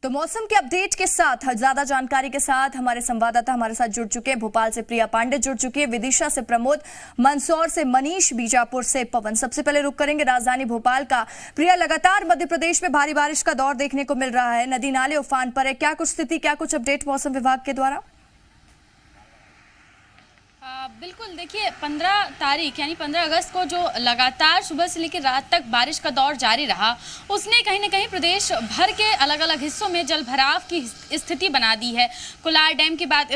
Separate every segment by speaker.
Speaker 1: तो मौसम के अपडेट के साथ ज्यादा जानकारी के साथ हमारे संवाददाता हमारे साथ जुड़ चुके हैं। भोपाल से प्रिया पांडे जुड़ चुकी है, विदिशा से प्रमोद, मंदसौर से मनीष, बीजापुर से पवन। सबसे पहले रुक करेंगे राजधानी भोपाल का। प्रिया, लगातार मध्य प्रदेश में भारी बारिश का दौर देखने को मिल रहा है, नदी नाले उफान पर है। क्या कुछ स्थिति, क्या कुछ अपडेट मौसम विभाग के द्वारा?
Speaker 2: बिल्कुल, देखिए 15 तारीख यानी 15 अगस्त को जो लगातार सुबह से लेकर रात तक बारिश का दौर जारी रहा, उसने कहीं ना कहीं प्रदेश भर के अलग अलग हिस्सों में जल भराव की स्थिति बना दी है। कुलार डैम की बात,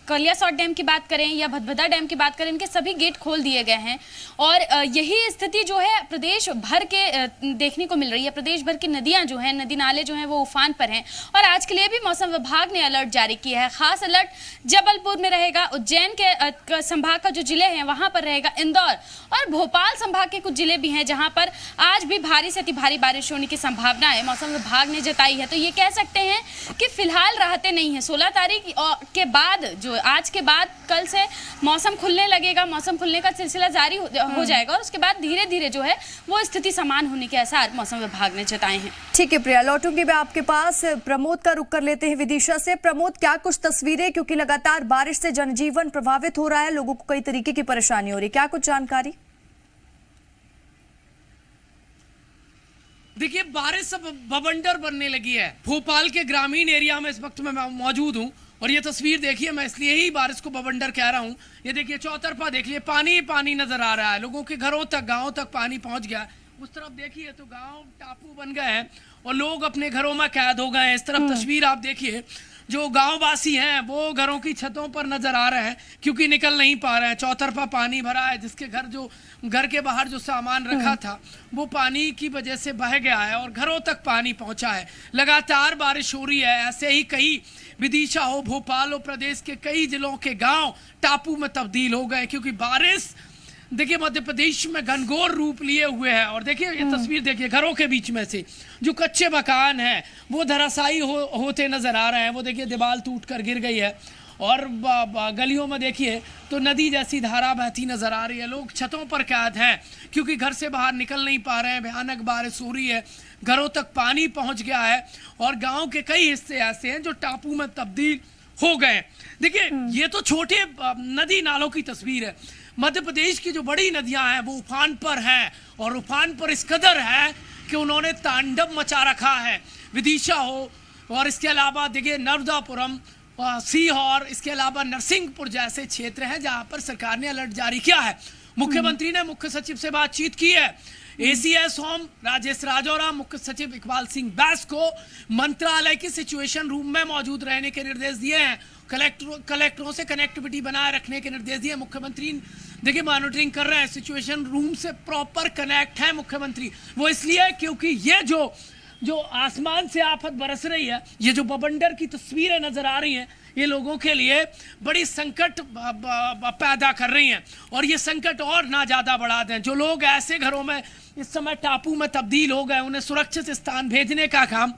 Speaker 2: कलियासोत डैम की बात करें या भदभदा डैम की बात करें, इनके सभी गेट खोल दिए गए हैं और यही स्थिति जो है प्रदेश भर के देखने को मिल रही है। प्रदेश भर की नदियाँ जो हैं, नदी नाले जो हैं वो उफान पर हैं और आज के लिए भी मौसम विभाग ने अलर्ट जारी किया है। खास अलर्ट जबलपुर में रहेगा, उज्जैन के संभाग का जो जिले हैं वहां पर रहेगा, इंदौर और भोपाल संभाग के कुछ जिले भी हैं जहां पर आज भी भारी से अति भारी बारिश होने की संभावना है, मौसम विभाग ने जताई है। तो ये कह सकते हैं कि फिलहाल राहतें नहीं है। 16 तारीख के बाद, जो आज के बाद कल से मौसम खुलने लगेगा, मौसम खुलने का सिलसिला जारी हो जाएगा और उसके बाद धीरे धीरे जो है वो स्थिति समान होने के आसार मौसम विभाग ने जताए हैं।
Speaker 1: ठीक है प्रिया, लौटूंगी मैं आपके पास। प्रमोद का रुख कर लेते हैं विदिशा से। प्रमोद, क्या कुछ तस्वीरें, क्योंकि लगातार बारिश से जनजीवन प्रभावित हो रहा है, लोगों को कई तरीके की परेशानी हो रही है, क्या कुछ जानकारी?
Speaker 3: देखिए, बारिश सब बवंडर बनने लगी है। भोपाल के ग्रामीण एरिया में इस वक्त मैं मौजूद हूं और ये तस्वीर देखिए, मैं इसलिए ही बारिश को बवंडर कह रहा हूं। ये देखिए, चौतरफा देखिए, पानी ही पानी नजर आ रहा है, लोगों के घरों तक, गांवों तक पानी पहुंच गया। उस तरफ देखिए तो गांव टापू बन गए हैं और लोग अपने घरों में कैद हो गए हैं। इस तरफ तस्वीर आप देखिए, जो गांववासी हैं वो घरों की छतों पर नजर आ रहे हैं क्योंकि निकल नहीं पा रहे हैं। चौतरफा पानी भरा है, जिसके घर के बाहर जो सामान रखा था वो पानी की वजह से बह गया है और घरों तक पानी पहुंचा है। लगातार बारिश हो रही है। ऐसे ही कई, विदिशा हो, भोपाल हो, प्रदेश के कई जिलों के गांव टापू में तब्दील हो गए क्योंकि बारिश देखिए मध्य प्रदेश में घनघोर रूप लिए हुए है। और देखिए ये तस्वीर देखिए, घरों के बीच में से जो कच्चे मकान हैं वो धराशायी होते नजर आ रहे हैं। वो देखिए दीवार टूट कर गिर गई है और गलियों में देखिए तो नदी जैसी धारा बहती नजर आ रही है। लोग छतों पर कैद हैं क्योंकि घर से बाहर निकल नहीं पा रहे हैं। भयानक बारिश हो रही है, घरों तक पानी पहुंच गया है और गाँव के कई हिस्से ऐसे हैं जो टापू में तब्दील हो गए। देखिए ये तो छोटे नदी नालों की तस्वीर है। मध्य प्रदेश की जो बड़ी नदियां हैं वो उफान पर हैं और उफान पर इस कदर है कि उन्होंने तांडव मचा रखा है। विदिशा हो और इसके अलावा देखिए नर्मदापुरम, सीहोर, इसके अलावा नरसिंहपुर जैसे क्षेत्र हैं जहां पर सरकार ने अलर्ट जारी किया है। मुख्यमंत्री ने मुख्य सचिव से बातचीत की है। एसीएस होम राजेश राजौरा, मुख्य सचिव इकबाल सिंह बैस को मंत्रालय के सिचुएशन रूम में मौजूद रहने के निर्देश दिए हैं। कलेक्टरों से कनेक्टिविटी बनाए रखने के निर्देश दिए। मुख्यमंत्री देखिए मॉनिटरिंग कर रहे हैं, सिचुएशन रूम से प्रॉपर कनेक्ट है मुख्यमंत्री। वो इसलिए क्योंकि ये जो आसमान से आफत बरस रही है, ये जो बवंडर की तस्वीरें नजर आ रही हैं, ये लोगों के लिए बड़ी संकट पैदा कर रही हैं और ये संकट और ना ज्यादा बढ़ा दें। जो लोग ऐसे घरों में इस समय टापू में तब्दील हो गए, उन्हें सुरक्षित स्थान भेजने का काम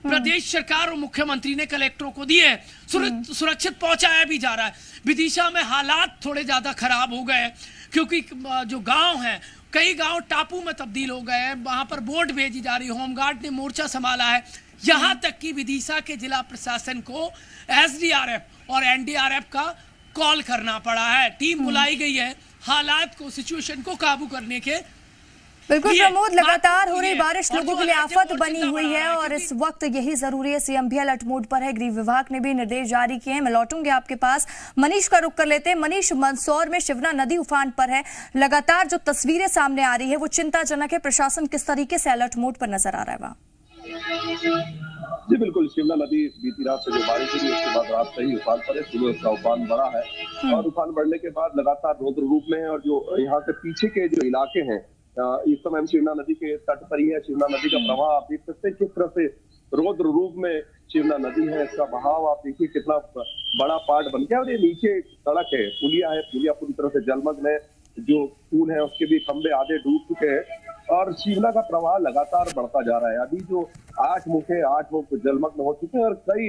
Speaker 3: प्रदेश सरकार और मुख्यमंत्री ने कलेक्टरों को दिए। सुरक्षित पहुंचाया भी जा रहा है। विदिशा में हालात थोड़े ज्यादा खराब हो गए क्योंकि जो गांव हैं, कई गांव टापू में तब्दील हो गए हैं। वहां पर बोट भेजी जा रही है, होमगार्ड ने मोर्चा संभाला है। यहां तक कि विदिशा के जिला प्रशासन को एसडीआरएफ और एनडीआरएफ का कॉल करना पड़ा है। टीम बुलाई गई है हालात को, सिचुएशन को काबू करने के।
Speaker 1: बिल्कुल प्रमोद, लगातार हो रही बारिश लोगों के लिए आफत बनी हुई है और इस वक्त यही जरूरी है। सीएम भी अलर्ट मोड पर है, गृह विभाग ने भी निर्देश जारी किए हैं। मैं लौटूंगी आपके पास। मनीष का रुख कर लेते हैं। मनीष, मंदसौर में शिवना नदी उफान पर है, लगातार जो तस्वीरें सामने आ रही है वो चिंताजनक है। प्रशासन किस तरीके से अलर्ट मोड पर नजर आ रहा है वहाँ?
Speaker 4: जी बिल्कुल, शिमला नदी बीती रात से जो बारिश हुई उसके बाद रात से ही उफान पर है। सुबह उसका उफान बढ़ा है और उफान बढ़ने के बाद लगातार रौद्र रूप में है। और जो यहाँ से पीछे के जो इलाके हैं, इस समय हम शिवना नदी के तट पर ही है। शिवना नदी का प्रवाह आप देख सकते हैं किस तरह से रौद्र रूप में शिवना नदी है। इसका बहाव आप देखिए कितना बड़ा पार्ट बन गया और ये नीचे सड़क है, पुलिया है, पुलिया पूरी तरह से जलमग्न है। जो पुल है उसके भी खंभे आधे डूब चुके हैं और शिवना का प्रवाह लगातार बढ़ता जा रहा है। अभी जो 8 मुख जलमग्न हो चुके हैं और कई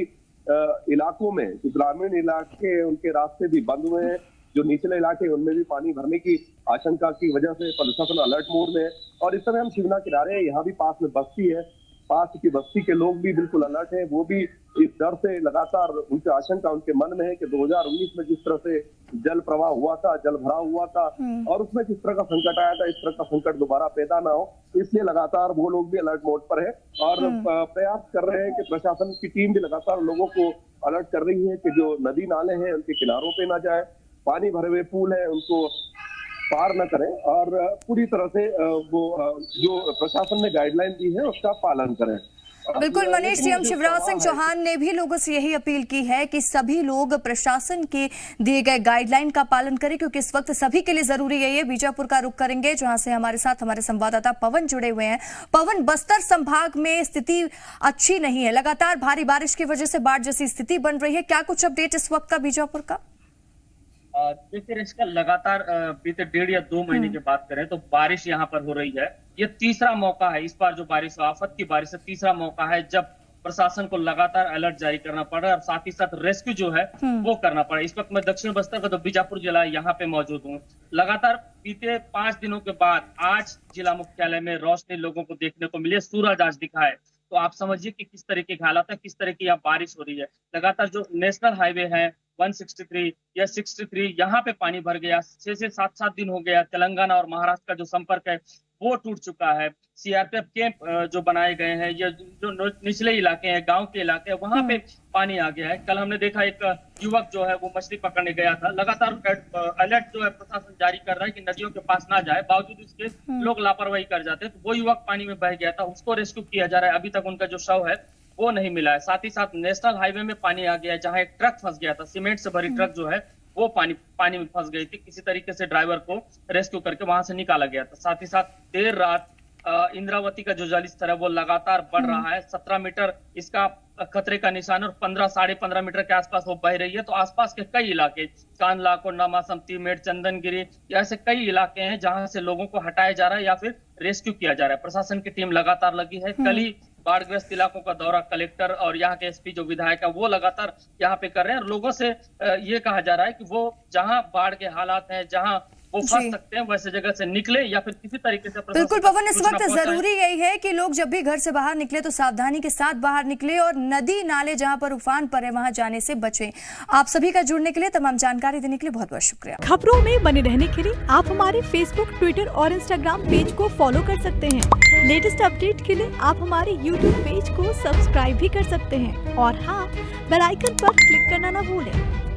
Speaker 4: इलाकों में जो ग्रामीण इलाके उनके रास्ते भी बंद हुए हैं। जो निचले इलाके उनमें भी पानी भरने की आशंका की वजह से प्रशासन अलर्ट मोड में है। और इस समय हम शिवना किनारे हैं, यहाँ भी पास में बस्ती है पास की बस्ती के लोग भी बिल्कुल अलर्ट हैं। वो भी इस डर से लगातार, उनकी आशंका उनके मन में है कि 2019 में जिस तरह से जल प्रवाह हुआ था, जल भराव हुआ था और उसमें जिस तरह का संकट आया था, इस तरह का संकट दोबारा पैदा ना हो, इसलिए लगातार वो लोग भी अलर्ट मोड पर है और प्रयास कर रहे हैं कि प्रशासन की टीम भी लगातार लोगों को अलर्ट कर रही है कि जो नदी नाले हैं उनके किनारों पे ना जाए, पानी भरे हुए पुल है उनको पार न करें और पूरी तरह से वो जो प्रशासन ने गाइडलाइन दी है उसका पालन करें।
Speaker 1: बिल्कुल मनीष, सीएम शिवराज सिंह चौहान ने भी लोगों से यही अपील की है कि सभी लोग प्रशासन के दिए गए गाइडलाइन का पालन करें, क्योंकि इस वक्त सभी के लिए जरूरी है। ये बीजापुर का रुख करेंगे, जहां से हमारे साथ हमारे संवाददाता पवन जुड़े हुए हैं। पवन, बस्तर संभाग में स्थिति अच्छी नहीं है, लगातार भारी बारिश की वजह से बाढ़ जैसी स्थिति बन रही है, क्या कुछ अपडेट इस वक्त का बीजापुर का?
Speaker 5: देखिए इसका लगातार बीते 1.5 या 2 महीने की बात करें तो बारिश यहाँ पर हो रही है। ये तीसरा मौका है, इस बार जो बारिश आफत की बारिश है, तीसरा मौका है जब प्रशासन को लगातार अलर्ट जारी करना पड़ रहा है और साथ ही साथ रेस्क्यू जो है वो करना पड़ा। इस वक्त मैं दक्षिण बस्तर का जो बीजापुर जिला है यहाँ पे मौजूद हूँ। लगातार बीते 5 दिनों के बाद आज जिला मुख्यालय में रोशनी लोगों को देखने को मिली है, सूरज आज दिखा है। तो आप समझिए कि किस तरीके की हालत है, किस तरह की यहाँ बारिश हो रही है। लगातार जो नेशनल हाईवे है 163 या 63 यहाँ पे पानी भर गया। 6 से 7 दिन हो गया। तेलंगाना और महाराष्ट्र का जो संपर्क है वो टूट चुका है। सीआरपीएफ कैंप जो बनाए गए हैं, ये जो निचले इलाके हैं, गांव के इलाके हैं, वहां पे पानी आ गया है। कल हमने देखा एक युवक जो है वो मछली पकड़ने गया था। लगातार अलर्ट जो है प्रशासन जारी कर रहा है कि नदियों के पास ना जाए, बावजूद इसके लोग लापरवाही कर जाते हैं। तो वो युवक पानी में बह गया था, उसको रेस्क्यू किया जा रहा है। अभी तक उनका जो शव है वो नहीं मिला है। साथ ही साथ नेशनल हाईवे में पानी आ गया है, जहां एक ट्रक फंस गया था, सीमेंट से भरी ट्रक जो है वो पानी में फंस गई थी। किसी तरीके से ड्राइवर को रेस्क्यू करके वहां से निकाला गया था। साथ ही साथ देर रात इंद्रावती का जो जलस्तर है वो लगातार बढ़ रहा है। 17 मीटर इसका खतरे का निशान और 15-15.5 मीटर के आसपास वो बह रही है। तो आसपास के कई इलाके, कांदला, कोंडामासम, तीमेट, चंदनगिरी, ऐसे कई इलाके हैं जहां से लोगों को हटाया जा रहा है या फिर रेस्क्यू किया जा रहा है। प्रशासन की टीम लगातार लगी है। कल ही बाढ़ग्रस्त इलाकों का दौरा कलेक्टर और यहाँ के एसपी जो विधायक है वो लगातार यहाँ पे कर रहे हैं और लोगों से ये कहा जा रहा है कि वो जहाँ बाढ़ के हालात हैं, जहाँ वो फंस सकते हैं, वैसे जगह से निकले या फिर किसी तरीके से।
Speaker 1: बिल्कुल पवन, इस वक्त जरूरी यही है कि लोग जब भी घर से बाहर निकले तो सावधानी के साथ बाहर निकले और नदी नाले जहां पर उफान पर है वहां जाने से बचें। आप सभी का जुड़ने के लिए, तमाम जानकारी देने के लिए बहुत बहुत शुक्रिया।
Speaker 6: खबरों में बने रहने के लिए आप हमारे फेसबुक, ट्विटर और इंस्टाग्राम पेज को फॉलो कर सकते हैं। लेटेस्ट अपडेट के लिए आप हमारे यूट्यूब पेज को सब्सक्राइब भी कर सकते हैं और हाँ, बेल आइकन पर क्लिक करना न भूलें।